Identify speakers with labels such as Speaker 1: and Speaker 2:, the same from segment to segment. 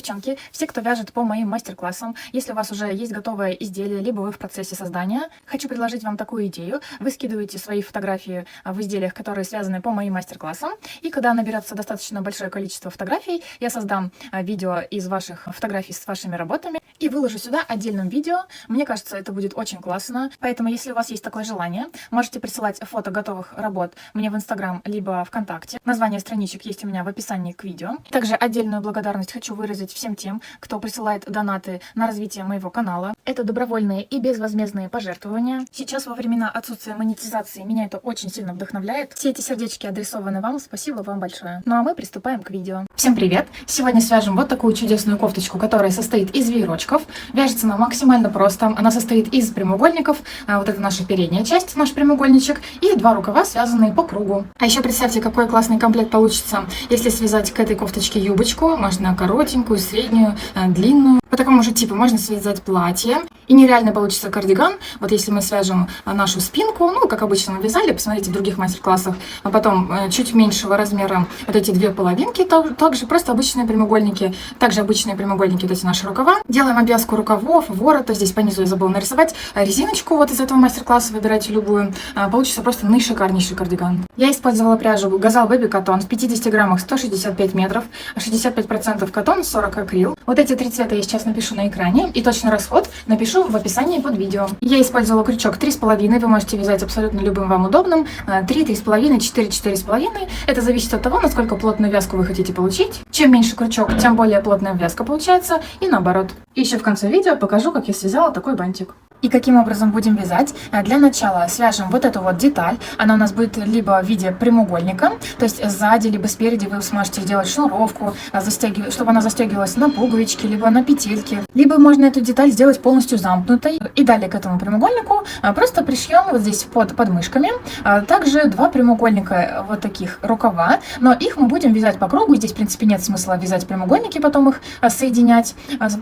Speaker 1: девчонки, все, кто вяжет по моим мастер-классам, если у вас уже есть готовое изделие, либо вы в процессе создания, хочу предложить вам такую идею. Вы скидываете свои фотографии в изделиях, которые связаны по моим мастер-классам, и когда наберется достаточно большое количество фотографий, я создам видео из ваших фотографий с вашими работами и выложу сюда отдельным видео. Мне кажется, это будет очень классно, поэтому если у вас есть такое желание, можете присылать фото готовых работ мне в Инстаграм, либо ВКонтакте. Название страничек есть у меня в описании к видео. Также отдельную благодарность хочу выразить всем тем, кто присылает донаты на развитие моего канала. Это добровольные и безвозмездные пожертвования. Сейчас во времена отсутствия монетизации меня это очень сильно вдохновляет. Все эти сердечки адресованы вам, спасибо вам большое. Ну а мы приступаем к видео. Всем привет! Сегодня свяжем вот такую чудесную кофточку, которая состоит из веерочков. Вяжется она максимально просто. Она состоит из прямоугольников. Вот это наша передняя часть, наш прямоугольничек, и два рукава, связанные по кругу. А еще представьте, какой классный комплект получится, если связать к этой кофточке юбочку. Можно коротенькую, среднюю, длинную. По такому же типу можно связать платье. И нереально получится кардиган. Вот если мы свяжем нашу спинку, ну, как обычно мы вязали, посмотрите в других мастер-классах, а потом чуть меньшего размера вот эти две половинки, также просто обычные прямоугольники, также обычные прямоугольники, вот эти наши рукава. Делаем обвязку рукавов, ворота, здесь по низу я забыла нарисовать резиночку, вот из этого мастер-класса выбирайте любую, получится просто наишикарнейший кардиган. Я использовала пряжу Gazal Baby Cotton в 50 граммах 165 метров, 65% катон, 40 акрил. Вот эти три цвета я сейчас напишу на экране, и точный расход напишу в описании под видео. Я использовала крючок 3,5, вы можете вязать абсолютно любым вам удобным, 3, 3,5, 4, 4,5. Это зависит от того, насколько плотную вязку вы хотите получить. Чем меньше крючок, тем более плотная вязка получается, и наоборот. И еще в конце видео покажу, как я связала такой бантик. И каким образом будем вязать? Для начала свяжем вот эту вот деталь. Она у нас будет либо в виде прямоугольника, то есть сзади, либо спереди вы сможете сделать шнуровку, чтобы она застегивалась на пуговички, либо на петельки. Либо можно эту деталь сделать полностью замкнутой. И далее к этому прямоугольнику просто пришьем вот здесь под подмышками. Также два прямоугольника вот таких рукава, но их мы будем вязать по кругу. Здесь, в принципе, нет смысла вязать прямоугольники, потом их соединять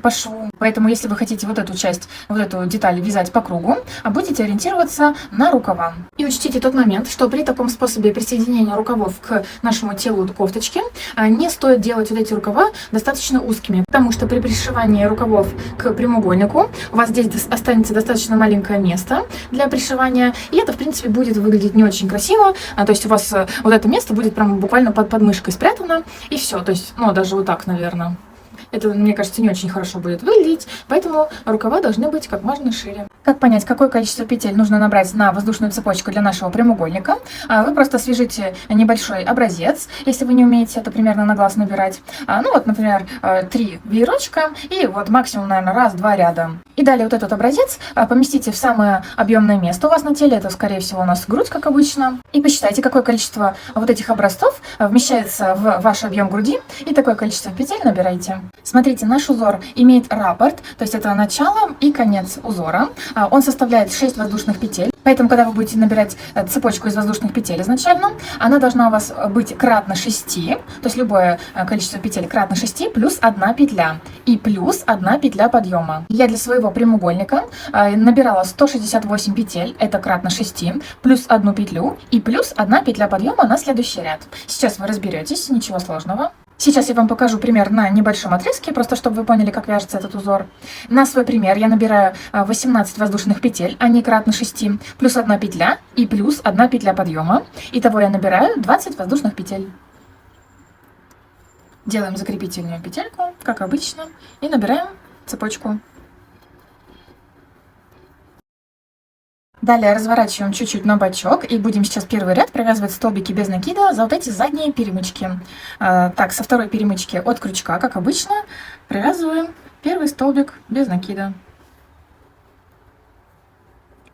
Speaker 1: по шву. Поэтому, если вы хотите вот эту часть, вот эту деталь вязать по кругу, будете ориентироваться на рукава. И учтите тот момент, что при таком способе присоединения рукавов к нашему телу кофточки не стоит делать вот эти рукава достаточно узкими, потому что при пришивании рукавов к прямоугольнику у вас здесь останется достаточно маленькое место для пришивания, и это, в принципе, будет выглядеть не очень красиво, то есть у вас вот это место будет прям буквально под подмышкой спрятано, и все, то есть, ну, даже вот так, наверное. Это, мне кажется, не очень хорошо будет выглядеть, поэтому рукава должны быть как можно шире. Как понять, какое количество петель нужно набрать на воздушную цепочку для нашего прямоугольника? Вы просто свяжите небольшой образец, если вы не умеете это примерно на глаз набирать. Ну вот, например, 3 веерочка и вот максимум, наверное, раз-два ряда. И далее вот этот образец поместите в самое объемное место у вас на теле, это, скорее всего, у нас грудь, как обычно. И посчитайте, какое количество вот этих образцов вмещается в ваш объем груди, и такое количество петель набирайте. Смотрите, наш узор имеет раппорт, то есть это начало и конец узора. Он составляет 6 воздушных петель, поэтому, когда вы будете набирать цепочку из воздушных петель изначально, она должна у вас быть кратно 6, то есть любое количество петель кратно 6 плюс 1 петля и плюс 1 петля подъема. Я для своего прямоугольника набирала 168 петель, это кратно 6, плюс 1 петлю и плюс 1 петля подъема на следующий ряд. Сейчас вы разберетесь, ничего сложного. Сейчас я вам покажу пример на небольшом отрезке, просто чтобы вы поняли, как вяжется этот узор. На свой пример я набираю 18 воздушных петель, они кратно 6, плюс 1 петля и плюс 1 петля подъема. Итого я набираю 20 воздушных петель. Делаем закрепительную петельку, как обычно, и набираем цепочку. Далее разворачиваем чуть-чуть на бочок и будем сейчас первый ряд провязывать столбики без накида за вот эти задние перемычки. Так, со второй перемычки от крючка, как обычно, провязываем первый столбик без накида.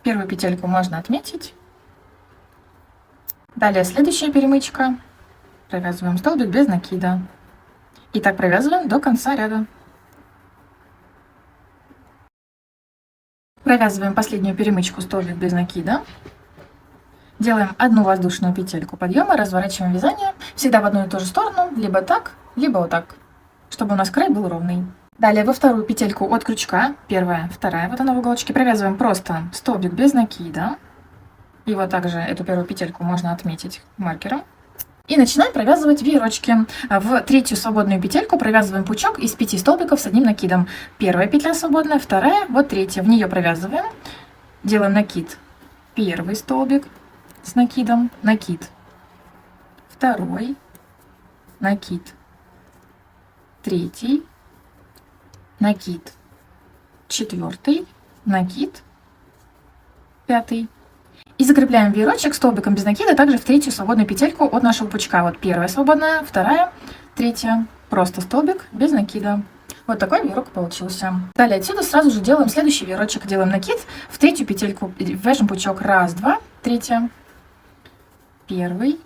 Speaker 1: Первую петельку можно отметить. Далее следующая перемычка, провязываем столбик без накида. И так провязываем до конца ряда. Провязываем последнюю перемычку, столбик без накида. Делаем одну воздушную петельку подъема, разворачиваем вязание всегда в одну и ту же сторону, либо так, либо вот так, чтобы у нас край был ровный. Далее во вторую петельку от крючка, первая, вторая, вот она в уголочке, провязываем просто столбик без накида. И вот также эту первую петельку можно отметить маркером. И начинаем провязывать веерочки. В третью свободную петельку провязываем пучок из 5 столбиков с одним накидом. Первая петля свободная, вторая, вот третья. В нее провязываем, делаем накид. Первый столбик с накидом, накид. Второй, накид. Третий, накид. Четвертый, накид. Пятый. И закрепляем веерочек столбиком без накида также в третью свободную петельку от нашего пучка. Вот первая свободная, вторая, третья. Просто столбик без накида. Вот такой веерок получился. Далее отсюда сразу же делаем следующий веерочек. Делаем накид в третью петельку. Вяжем пучок. Раз, два, третья. Первый.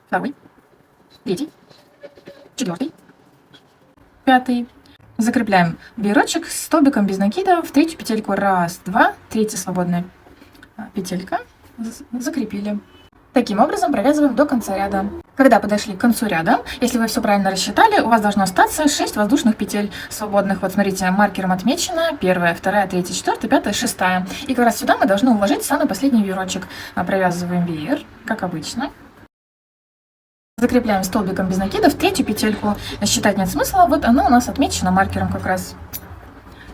Speaker 1: Второй. Третий. Четвертый. Пятый. Закрепляем веерочек с столбиком без накида в третью петельку. Раз, два, третья свободная петелька. Закрепили. Таким образом провязываем до конца ряда. Когда подошли к концу ряда, если вы все правильно рассчитали, у вас должно остаться 6 воздушных петель свободных. Вот смотрите, маркером отмечено первая, вторая, третья, четвертая, пятая, шестая. И как раз сюда мы должны уложить самый последний веерочек. Провязываем веер, как обычно. Закрепляем столбиком без накида в третью петельку. Считать нет смысла, вот она у нас отмечена маркером как раз.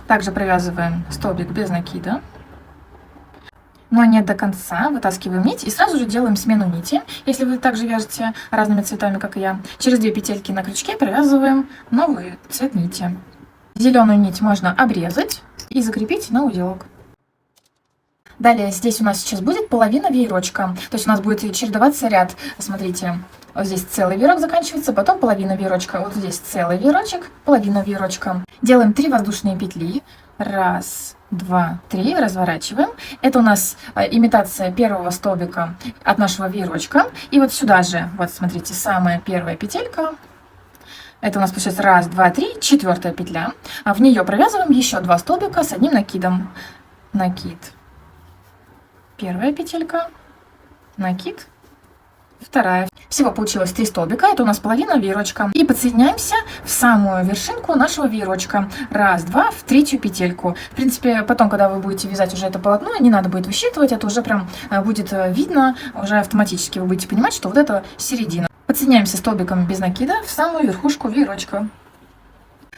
Speaker 1: Также провязываем столбик без накида. Но не до конца, вытаскиваем нить и сразу же делаем смену нити. Если вы также вяжете разными цветами, как и я, через 2 петельки на крючке провязываем новый цвет нити. Зеленую нить можно обрезать и закрепить на узелок. Далее здесь у нас сейчас будет половина веерочка, то есть у нас будет чередоваться ряд. Смотрите, вот здесь целый веерок заканчивается, потом половина веерочка, вот здесь целый веерочек, половина веерочка. Делаем 3 воздушные петли. Раз, два, три. Разворачиваем. Это у нас имитация первого столбика от нашего веерочка. И вот сюда же, вот смотрите, самая первая петелька. Это у нас получается раз, два, три, четвертая петля. А в нее провязываем еще 2 столбика с одним накидом. Накид. Первая петелька. Накид. Вторая. Всего получилось 3 столбика, это у нас половина веерочка. И подсоединяемся в самую вершинку нашего веерочка. Раз, два, в третью петельку. В принципе, потом, когда вы будете вязать уже это полотно, не надо будет высчитывать, это уже прям будет видно, уже автоматически вы будете понимать, что вот это середина. Подсоединяемся столбиком без накида в самую верхушку веерочка.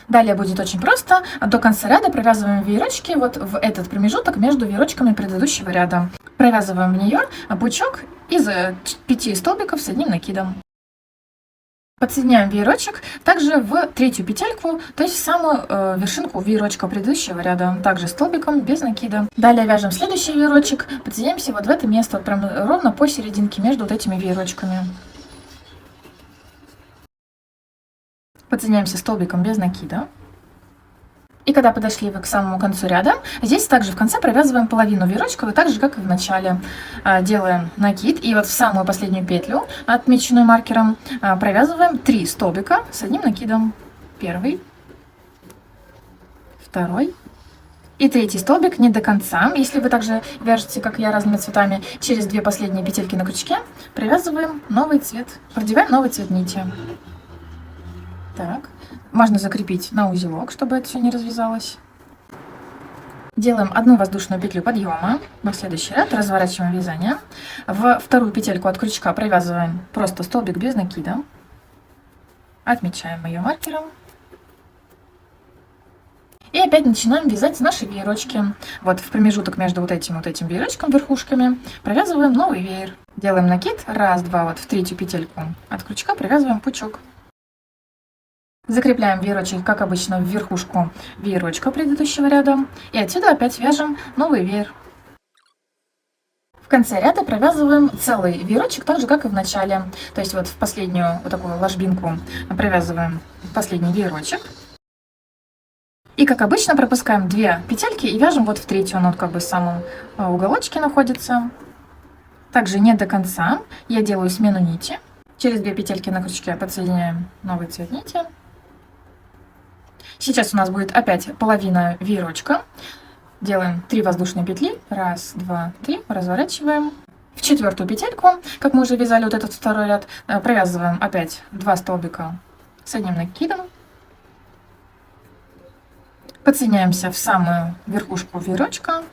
Speaker 1: Далее будет очень просто. До конца ряда провязываем веерочки вот в этот промежуток между веерочками предыдущего ряда. Провязываем в нее пучок из 5 столбиков с одним накидом. Подсоединяем веерочек также в третью петельку, то есть в самую вершинку веерочка предыдущего ряда, также столбиком без накида. Далее вяжем следующий веерочек, подсоединяемся вот в это место, вот прям ровно посерединке между вот этими веерочками. Подсоединяемся столбиком без накида. И когда подошли вы к самому концу ряда, здесь также в конце провязываем половину веерочка, так же, как и в начале. Делаем накид, и вот в самую последнюю петлю, отмеченную маркером, провязываем 3 столбика с одним накидом. Первый, второй и третий столбик не до конца. Если вы также вяжете, как я, разными цветами, через 2 последние петельки на крючке, провязываем новый цвет, продеваем новый цвет нити. Так. Можно закрепить на узелок, чтобы это все не развязалось. Делаем одну воздушную петлю подъема на следующий ряд, разворачиваем вязание. В вторую петельку от крючка провязываем просто столбик без накида. Отмечаем ее маркером. И опять начинаем вязать наши веерочки. Вот в промежуток между вот этим веерочком, верхушками, провязываем новый веер. Делаем накид, раз, два, вот в третью петельку от крючка провязываем пучок. Закрепляем веерочек, как обычно, в верхушку веерочка предыдущего ряда. И отсюда опять вяжем новый веер. В конце ряда провязываем целый веерочек, так же, как и в начале. То есть вот в последнюю вот такую ложбинку провязываем последний веерочек. И, как обычно, пропускаем 2 петельки и вяжем вот в третью. Она вот как бы в самом уголочке находится. Также не до конца. Я делаю смену нити. Через 2 петельки на крючке подсоединяем новый цвет нити. Сейчас у нас будет опять половина веерочка. Делаем 3 воздушные петли. Раз, два, три. Разворачиваем. В четвертую петельку, как мы уже вязали вот этот второй ряд, провязываем опять 2 столбика с одним накидом. Подсоединяемся в самую верхушку веерочка.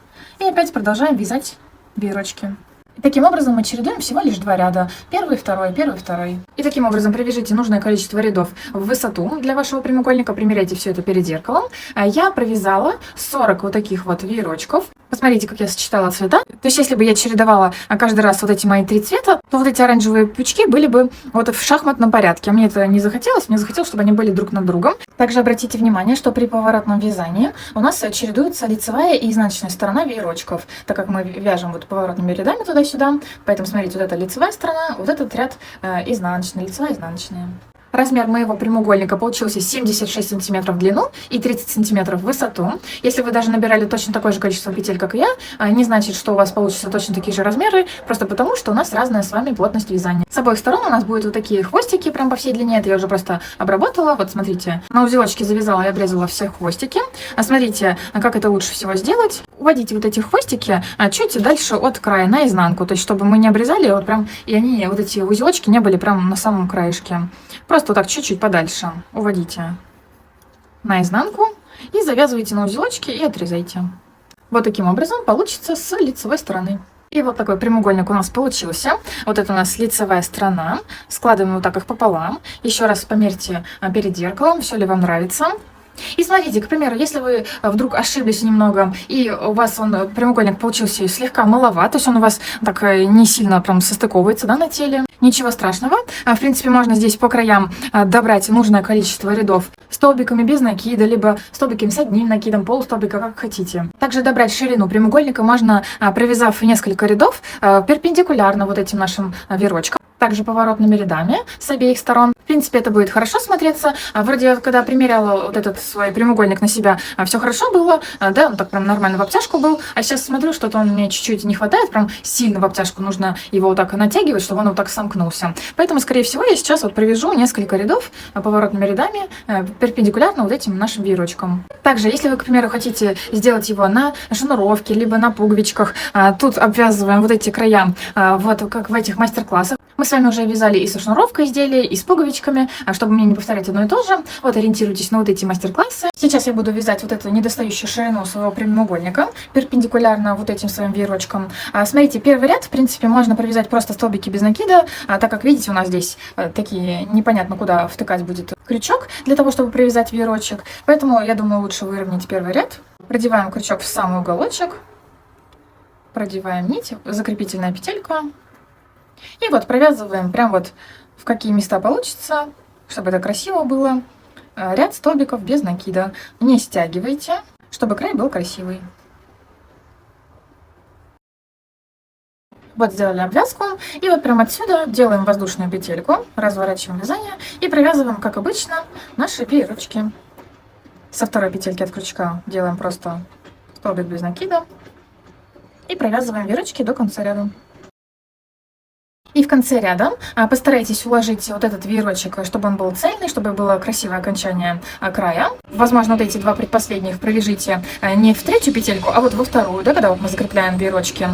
Speaker 1: И опять продолжаем вязать веерочки. И таким образом мы чередуем всего лишь 2 ряда. Первый, второй, первый, второй. И таким образом привяжите нужное количество рядов в высоту для вашего прямоугольника. Примеряйте все это перед зеркалом. Я провязала 40 вот таких вот веерочков. Посмотрите, как я сочетала цвета. То есть, если бы я чередовала каждый раз вот эти мои 3 цвета, то вот эти оранжевые пучки были бы вот в шахматном порядке. А мне это не захотелось. Мне захотелось, чтобы они были друг над другом. Также обратите внимание, что при поворотном вязании у нас чередуется лицевая и изнаночная сторона веерочков, так как мы вяжем вот поворотными рядами туда-сюда. Поэтому, смотрите, вот это лицевая сторона, вот этот ряд изнаночная, лицевая, изнаночная. Размер моего прямоугольника получился 76 сантиметров в длину и 30 сантиметров в высоту. Если вы даже набирали точно такое же количество петель, как и я, не значит, что у вас получатся точно такие же размеры, просто потому, что у нас разная с вами плотность вязания. С обоих сторон у нас будут вот такие хвостики, прям по всей длине. Это я уже просто обработала. Вот смотрите, на узелочке завязала и обрезала все хвостики. Смотрите, как это лучше всего сделать. Уводите вот эти хвостики чуть дальше от края, наизнанку, то есть чтобы мы не обрезали вот прям, и они, вот эти узелочки не были прям на самом краешке. Просто вот так чуть-чуть подальше уводите наизнанку и завязывайте на узелочки и отрезайте. Вот таким образом получится с лицевой стороны. И вот такой прямоугольник у нас получился. Вот это у нас лицевая сторона. Складываем вот так их пополам. Еще раз померьте перед зеркалом, все ли вам нравится. И смотрите, к примеру, если вы вдруг ошиблись немного, и у вас прямоугольник получился слегка маловат, то есть он у вас так не сильно прям состыковывается, да, на теле, ничего страшного. В принципе, можно здесь по краям добрать нужное количество рядов столбиками без накида, либо столбиками с одним накидом, полустолбика, как хотите. Также добрать ширину прямоугольника можно, провязав несколько рядов перпендикулярно вот этим нашим веерочкам. Также поворотными рядами с обеих сторон. В принципе, это будет хорошо смотреться. Вроде, когда примеряла вот этот свой прямоугольник на себя, все хорошо было, да, он так прям нормально в обтяжку был. А сейчас смотрю, что-то он мне чуть-чуть не хватает, прям сильно в обтяжку нужно его вот так натягивать, чтобы он вот так сомкнулся. Поэтому, скорее всего, я сейчас вот провяжу несколько рядов поворотными рядами перпендикулярно вот этим нашим веерочкам. Также, если вы, к примеру, хотите сделать его на шнуровке, либо на пуговичках, тут обвязываем вот эти края, вот как в этих мастер-классах. Мы с вами уже вязали и со шнуровкой изделия, и с пуговичками, чтобы мне не повторять одно и то же. Вот ориентируйтесь на вот эти мастер-классы. Сейчас я буду вязать вот эту недостающую ширину своего прямоугольника, перпендикулярно вот этим своим веерочком. Смотрите, первый ряд, в принципе, можно провязать просто столбики без накида, так как, видите, у нас здесь такие непонятно куда втыкать будет крючок для того, чтобы провязать веерочек. Поэтому, я думаю, лучше выровнять первый ряд. Продеваем крючок в самый уголочек, продеваем нить, закрепительная петелька. И вот провязываем прям вот в какие места получится, чтобы это красиво было. Ряд столбиков без накида. Не стягивайте, чтобы край был красивый. Вот сделали обвязку. И вот прямо отсюда делаем воздушную петельку, разворачиваем вязание и провязываем, как обычно, наши веерочки. Со второй петельки от крючка делаем просто столбик без накида и провязываем веерочки до конца ряда. И в конце ряда постарайтесь уложить вот этот веерочек, чтобы он был цельный, чтобы было красивое окончание края. Возможно, вот эти два предпоследних провяжите не в третью петельку, а вот во вторую, да, когда вот мы закрепляем веерочки.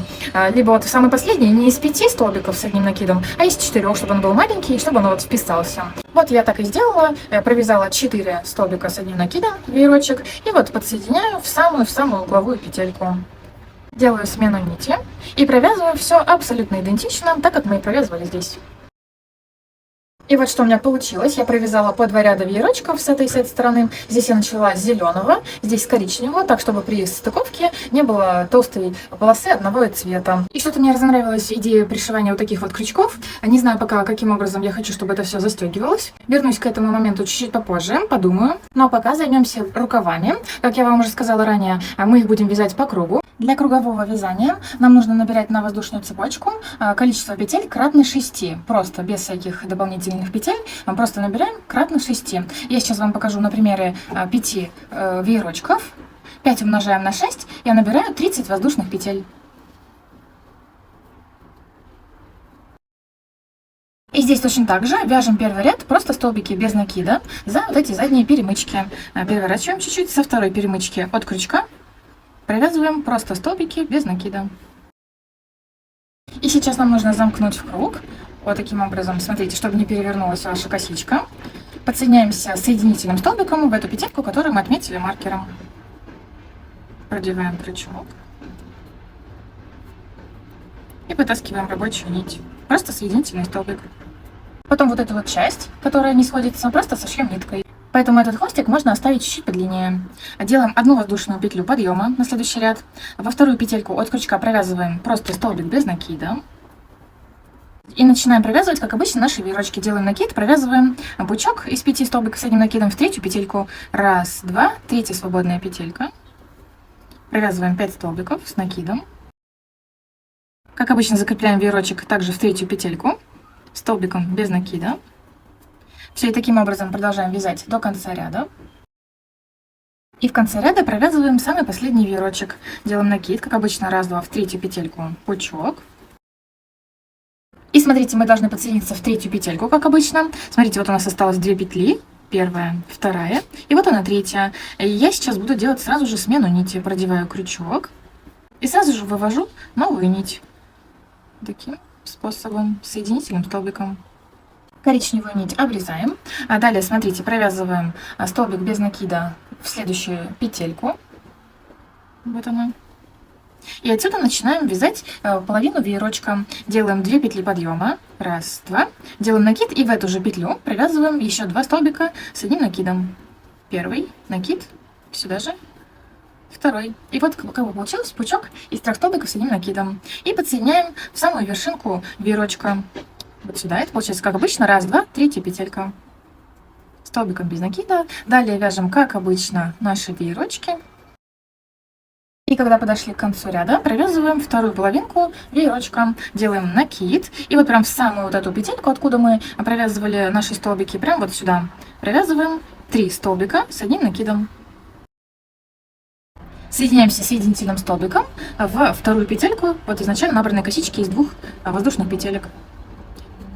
Speaker 1: Либо вот в самый последний не из 5 столбиков с одним накидом, а из 4, чтобы он был маленький, и чтобы он вот вписался. Вот я так и сделала, провязала 4 столбика с одним накидом, веерочек, и вот подсоединяю в самую угловую петельку. Делаю смену нити и провязываю все абсолютно идентично, так как мы и провязывали здесь. И вот что у меня получилось. Я провязала по 2 ряда веерочков с этой стороны. Здесь я начала с зеленого, здесь с коричневого, так чтобы при стыковке не было толстой полосы одного цвета. И что-то мне разонравилась идея пришивания вот таких вот крючков. Не знаю пока, каким образом я хочу, чтобы это все застегивалось. Вернусь к этому моменту чуть-чуть попозже, подумаю. Ну а пока займемся рукавами. Как я вам уже сказала ранее, мы их будем вязать по кругу. Для кругового вязания нам нужно набирать на воздушную цепочку количество петель кратно 6. Просто без всяких дополнительных петель. Просто набираем кратно 6. Я сейчас вам покажу на примере 5 веерочков. 5 умножаем на 6. Я набираю 30 воздушных петель. И здесь точно так же вяжем первый ряд, просто столбики без накида за вот эти задние перемычки. Переворачиваем чуть-чуть со второй перемычки от крючка. Провязываем просто столбики без накида. И сейчас нам нужно замкнуть в круг. Вот таким образом, смотрите, чтобы не перевернулась ваша косичка. Подсоединяемся соединительным столбиком в эту петельку, которую мы отметили маркером. Продеваем крючок. и вытаскиваем рабочую нить. Просто соединительный столбик. Потом вот эту вот часть, которая не сходится, просто сошьем ниткой. Поэтому этот хвостик можно оставить чуть-чуть подлиннее. Делаем одну воздушную петлю подъема на следующий ряд. Во вторую петельку от крючка провязываем просто столбик без накида. И начинаем провязывать, как обычно, наши веерочки. Делаем накид, провязываем пучок из 5 столбиков с одним накидом в третью петельку. Раз, два, третья свободная петелька. Провязываем 5 столбиков с накидом. Как обычно, закрепляем веерочек также в третью петельку столбиком без накида. Все, и таким образом продолжаем вязать до конца ряда. И в конце ряда провязываем самый последний веерочек. Делаем накид, как обычно, раз-два, в третью петельку пучок. И смотрите, мы должны подсоединиться в третью петельку, как обычно. Смотрите, вот у нас осталось 2 петли. Первая, вторая. И вот она, третья. И я сейчас буду делать сразу же смену нити. Продеваю крючок. И сразу же вывожу новую нить. Таким способом, соединительным столбиком. Коричневую нить обрезаем. А далее, смотрите, провязываем столбик без накида в следующую петельку. Вот она. И отсюда начинаем вязать половину веерочка. Делаем 2 петли подъема. Раз, два. Делаем накид и в эту же петлю провязываем еще 2 столбика с одним накидом. Первый накид, сюда же. Второй. И вот как бы получился пучок из 3 столбиков с одним накидом. И подсоединяем в самую вершинку веерочка. Вот сюда. Это получается, как обычно, раз, два, третья петелька. Столбиком без накида. Далее вяжем, как обычно, наши веерочки. И когда подошли к концу ряда, провязываем вторую половинку веерочка. Делаем накид. И вот прям в самую вот эту петельку, откуда мы провязывали наши столбики, прям вот сюда провязываем 3 столбика с одним накидом. Соединяемся соединительным столбиком в вторую петельку вот изначально набранной косички из 2 воздушных петелек.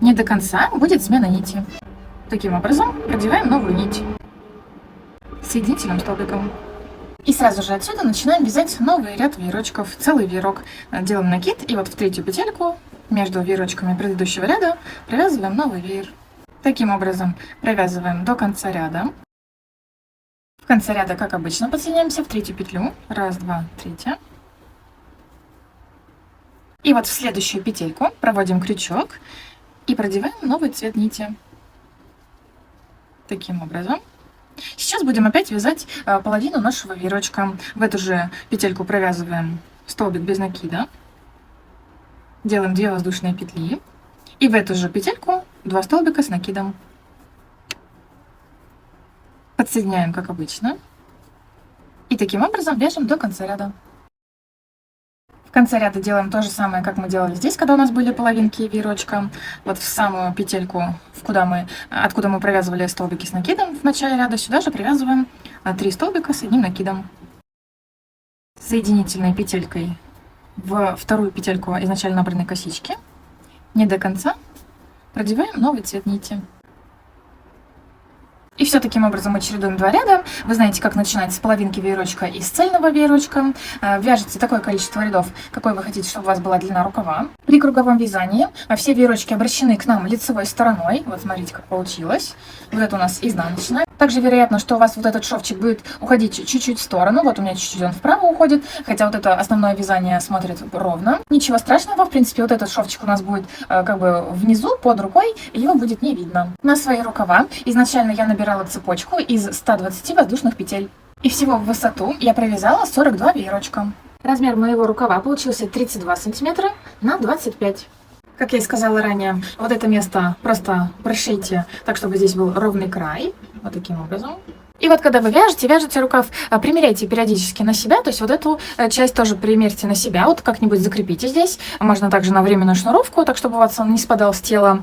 Speaker 1: Не до конца будет смена нити. Таким образом продеваем новую нить соединительным столбиком. И сразу же отсюда начинаем вязать новый ряд веерочков, целый веерок. Делаем накид и вот в третью петельку между веерочками предыдущего ряда провязываем новый веер. Таким образом провязываем до конца ряда. В конце ряда, как обычно, подсоединяемся в третью петлю. Раз, два, третья. И вот в следующую петельку проводим крючок и продеваем новый цвет нити. Таким образом. Сейчас будем опять вязать половину нашего веерочка. В эту же петельку провязываем столбик без накида. Делаем 2 воздушные петли. И в эту же петельку 2 столбика с накидом. Подсоединяем, как обычно. И таким образом вяжем до конца ряда. В конце ряда делаем то же самое, как мы делали здесь, когда у нас были половинки веерочка. Вот в самую петельку, откуда мы провязывали столбики с накидом в начале ряда, сюда же привязываем 3 столбика с одним накидом. Соединительной петелькой в вторую петельку изначально набранной косички. Не до конца продеваем новый цвет нити. И все таким образом мы чередуем 2 ряда. Вы знаете, как начинать с половинки веерочка и с цельного веерочка. Вяжете такое количество рядов, какое вы хотите, чтобы у вас была длина рукава. При круговом вязании все веерочки обращены к нам лицевой стороной. Вот смотрите, как получилось. Вот это у нас изнаночная. Также вероятно, что у вас вот этот шовчик будет уходить чуть-чуть в сторону. Вот у меня чуть-чуть он вправо уходит, хотя вот это основное вязание смотрит ровно. Ничего страшного, в принципе, вот этот шовчик у нас будет как бы внизу, под рукой, и его будет не видно. На свои рукава изначально я набирала цепочку из 120 воздушных петель. И всего в высоту я провязала 42 веерочка. Размер моего рукава получился 32 сантиметра на 25. Как я и сказала ранее, вот это место просто прошейте так, чтобы здесь был ровный край. Вот таким образом. И вот когда вы вяжете рукав, примеряйте периодически на себя, то есть вот эту часть тоже примерьте на себя, вот как-нибудь закрепите здесь, можно также на временную шнуровку, так чтобы у вас он не спадал с тела.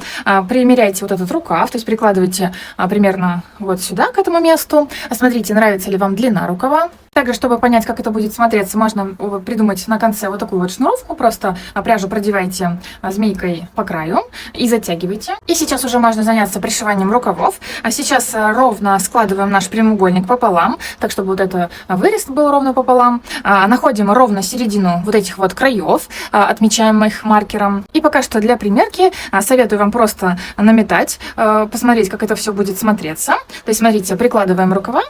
Speaker 1: Примеряйте вот этот рукав, то есть прикладывайте примерно вот сюда, к этому месту. Смотрите, нравится ли вам длина рукава. Также, чтобы понять, как это будет смотреться, можно придумать на конце вот такую вот шнуровку. Просто пряжу продевайте змейкой по краю и затягивайте. И сейчас уже можно заняться пришиванием рукавов. А сейчас ровно складываем наш прямоугольник пополам, так чтобы вот это вырез был ровно пополам. Находим ровно середину вот этих вот краев, отмечаем их маркером. И пока что для примерки советую вам просто наметать, посмотреть, как это все будет смотреться. То есть, смотрите, прикладываем рукава.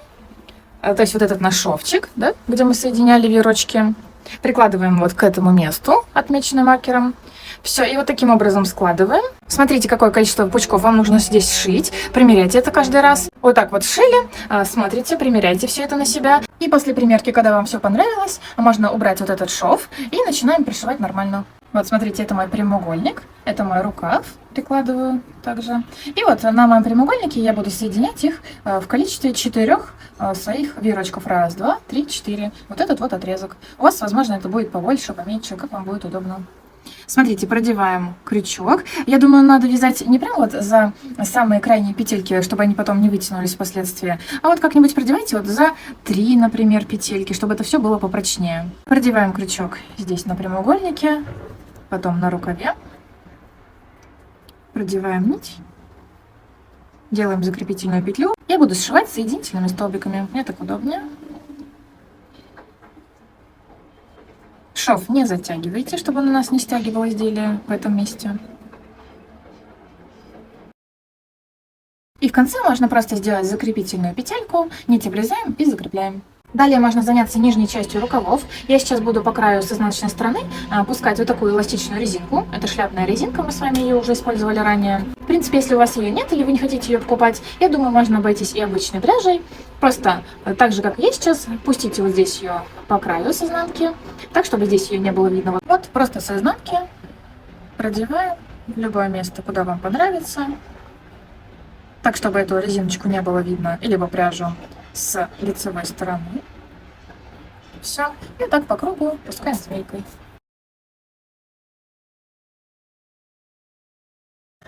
Speaker 1: То есть вот этот наш шовчик, да, где мы соединяли веерочки. Прикладываем вот к этому месту, отмеченным маркером. Все, и вот таким образом складываем. Смотрите, какое количество пучков вам нужно здесь сшить. Примеряйте это каждый раз. Вот так вот сшили, смотрите, примеряйте все это на себя. И после примерки, когда вам все понравилось, можно убрать вот этот шов и начинаем пришивать нормально. Вот смотрите, это мой прямоугольник, это мой рукав, прикладываю также. И вот на моем прямоугольнике я буду соединять их в количестве 4 своих веерочков. Раз, два, три, 4. Вот этот вот отрезок. У вас, возможно, это будет побольше, поменьше, как вам будет удобно. Смотрите, продеваем крючок. Я думаю, надо вязать не прям вот за самые крайние петельки, чтобы они потом не вытянулись впоследствии, а вот как-нибудь продевайте вот за 3, например, петельки, чтобы это все было попрочнее. Продеваем крючок здесь на прямоугольнике, потом на рукаве. Продеваем нить. Делаем закрепительную петлю. Я буду сшивать соединительными столбиками. Мне так удобнее. Шов не затягивайте, чтобы он у нас не стягивал изделие в этом месте. И в конце можно просто сделать закрепительную петельку, нить обрезаем и закрепляем. Далее можно заняться нижней частью рукавов. Я сейчас буду по краю с изнаночной стороны пускать вот такую эластичную резинку. Это шляпная резинка, мы с вами ее уже использовали ранее. В принципе, если у вас ее нет или вы не хотите ее покупать, я думаю, можно обойтись и обычной пряжей. Просто так же, как я сейчас, пустите вот здесь ее по краю с изнанки, так, чтобы здесь ее не было видно. Вот просто с изнанки продеваем в любое место, куда вам понравится. Так, чтобы эту резиночку не было видно, либо пряжу с лицевой стороны. Все. И так по кругу пускаем змейкой.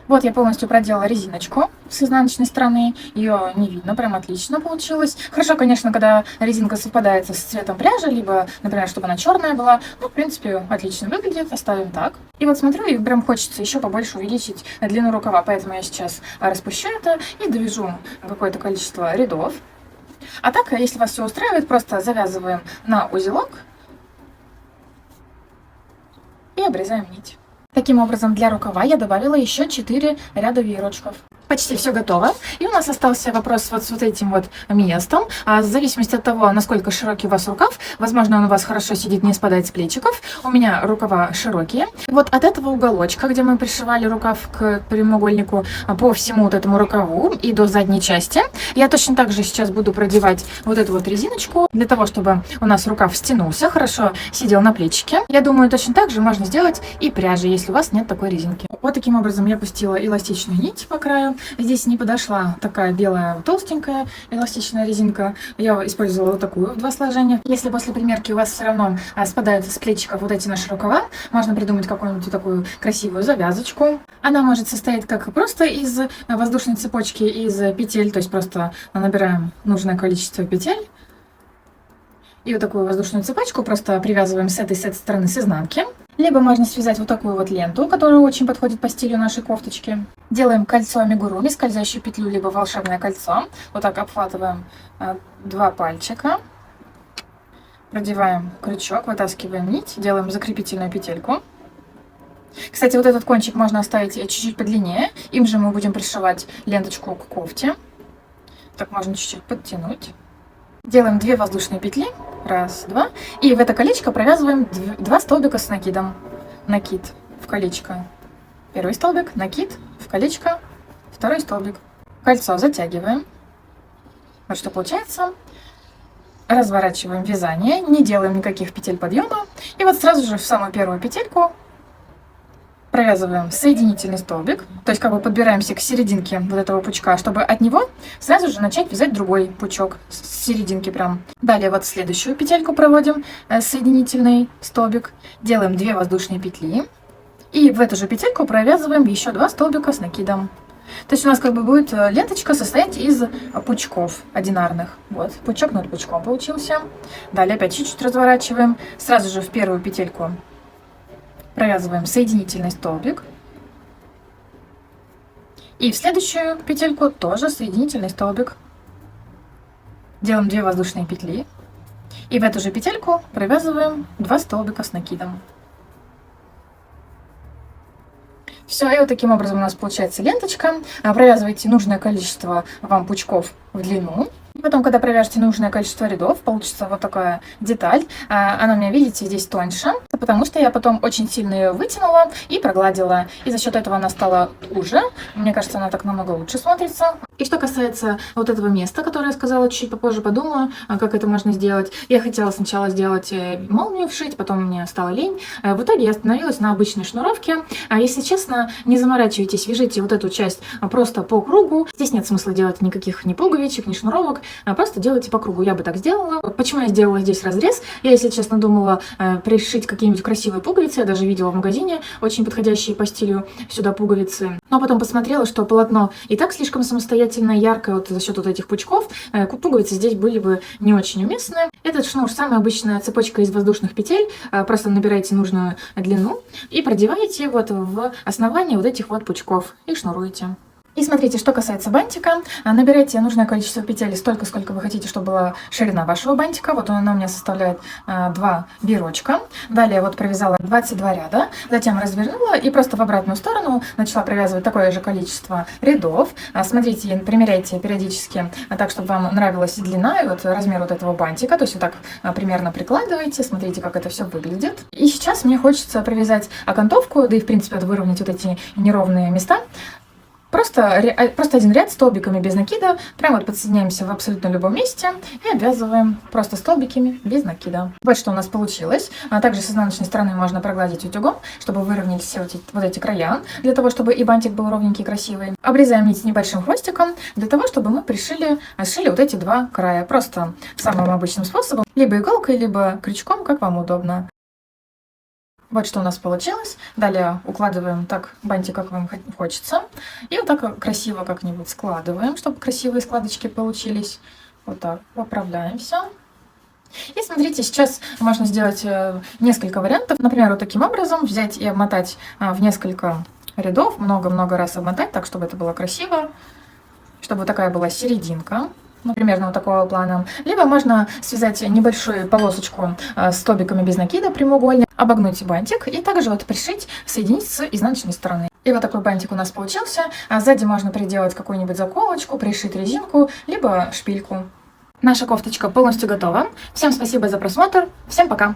Speaker 1: Вот я полностью проделала резиночку с изнаночной стороны. Ее не видно, прям отлично получилось. Хорошо, конечно, когда резинка совпадает с цветом пряжи, либо, например, чтобы она черная была. Ну, в принципе, отлично выглядит. Оставим так. И вот смотрю, и прям хочется еще побольше увеличить длину рукава. Поэтому я сейчас распущу это и довяжу какое-то количество рядов. А так, если вас все устраивает, просто завязываем на узелок и обрезаем нить. Таким образом, для рукава я добавила еще 4 ряда веерочков. Почти все готово. И у нас остался вопрос вот с вот этим вот местом. В зависимости от того, насколько широкий у вас рукав, возможно, он у вас хорошо сидит, не спадает с плечиков. У меня рукава широкие. Вот от этого уголочка, где мы пришивали рукав к прямоугольнику, по всему вот этому рукаву и до задней части, я точно так же сейчас буду продевать вот эту вот резиночку, для того, чтобы у нас рукав стянулся, хорошо сидел на плечике. Я думаю, точно так же можно сделать и пряжи, если у вас нет такой резинки. Вот таким образом я пустила эластичную нить по краю. Здесь не подошла такая белая толстенькая эластичная резинка. Я использовала вот такую в 2 сложения. Если после примерки у вас все равно спадают с плечиков вот эти наши рукава, можно придумать какую-нибудь такую красивую завязочку. Она может состоять как просто из воздушной цепочки, из петель, то есть просто набираем нужное количество петель. И вот такую воздушную цепочку просто привязываем с этой стороны с изнанки. Либо можно связать вот такую вот ленту, которая очень подходит по стилю нашей кофточки. Делаем кольцо амигуруми, скользящую петлю, либо волшебное кольцо. Вот так обхватываем 2 пальчика. Продеваем крючок, вытаскиваем нить, делаем закрепительную петельку. Кстати, вот этот кончик можно оставить чуть-чуть подлиннее. Им же мы будем пришивать ленточку к кофте. Так можно чуть-чуть подтянуть. Делаем 2 воздушные петли. Раз, два. И в это колечко провязываем 2 столбика с накидом. Накид в колечко. Первый столбик, накид в колечко, второй столбик. Кольцо затягиваем. Вот что получается. Разворачиваем вязание, не делаем никаких петель подъема. И вот сразу же в самую первую петельку провязываем соединительный столбик, то есть как бы подбираемся к серединке вот этого пучка, чтобы от него сразу же начать вязать другой пучок с серединки прям. Далее вот следующую петельку проводим, соединительный столбик, делаем 2 воздушные петли и в эту же петельку провязываем еще 2 столбика с накидом. То есть у нас как бы будет ленточка состоять из пучков одинарных. Вот, пучок над пучком получился. Далее опять чуть-чуть разворачиваем, сразу же в первую петельку провязываем соединительный столбик. И в следующую петельку тоже соединительный столбик. Делаем 2 воздушные петли. И в эту же петельку провязываем 2 столбика с накидом. Все, и вот таким образом у нас получается ленточка. Провязывайте нужное количество вам пучков в длину. Потом, когда провяжете нужное количество рядов, получится вот такая деталь. Она у меня, видите, здесь тоньше, потому что я потом очень сильно ее вытянула и прогладила. И за счет этого она стала уже. Мне кажется, она так намного лучше смотрится. И что касается вот этого места, которое я сказала, чуть попозже подумаю, как это можно сделать. Я хотела сначала сделать молнию вшить, потом мне стало лень. В итоге я остановилась на обычной шнуровке. Если честно, не заморачивайтесь, вяжите вот эту часть просто по кругу. Здесь нет смысла делать никаких ни пуговичек, ни шнуровок. Просто делайте по кругу. Я бы так сделала. Почему я сделала здесь разрез? Я, если честно, думала пришить какие-нибудь красивые пуговицы. Я даже видела в магазине очень подходящие по стилю сюда пуговицы. Но потом посмотрела, что полотно и так слишком самостоятельно яркое вот за счет вот этих пучков. Пуговицы здесь были бы не очень уместны. Этот шнур самая обычная цепочка из воздушных петель. Просто набираете нужную длину и продеваете вот в основание вот этих вот пучков и шнуруете. И смотрите, что касается бантика, набирайте нужное количество петель столько, сколько вы хотите, чтобы была ширина вашего бантика. Вот она у меня составляет 2 бирочка. Далее вот провязала 22 ряда, затем развернула и просто в обратную сторону начала провязывать такое же количество рядов. Смотрите, примеряйте периодически так, чтобы вам нравилась длина и вот размер вот этого бантика. То есть вот так примерно прикладываете, смотрите, как это все выглядит. И сейчас мне хочется провязать окантовку, да и в принципе выровнять вот эти неровные места. Просто один ряд столбиками без накида, прямо вот подсоединяемся в абсолютно любом месте и обвязываем просто столбиками без накида. Вот что у нас получилось. Также с изнаночной стороны можно прогладить утюгом, чтобы выровнять все вот эти края, для того, чтобы и бантик был ровненький, красивый. Обрезаем нить небольшим хвостиком, для того, чтобы мы сшили вот эти 2 края. Просто самым обычным способом, либо иголкой, либо крючком, как вам удобно. Вот что у нас получилось. Далее укладываем так бантик, как вам хочется. И вот так красиво как-нибудь складываем, чтобы красивые складочки получились. Вот так поправляем все. И смотрите, сейчас можно сделать несколько вариантов. Например, вот таким образом взять и обмотать в несколько рядов, много-много раз обмотать, так, чтобы это было красиво, чтобы вот такая была серединка. Примерно вот такого плана. Либо можно связать небольшую полосочку с столбиками без накида прямоугольник, обогнуть бантик и также вот пришить, соединить с изнаночной стороны. И вот такой бантик у нас получился. Сзади можно приделать какую-нибудь заколочку, пришить резинку, либо шпильку. Наша кофточка полностью готова. Всем спасибо за просмотр. Всем пока!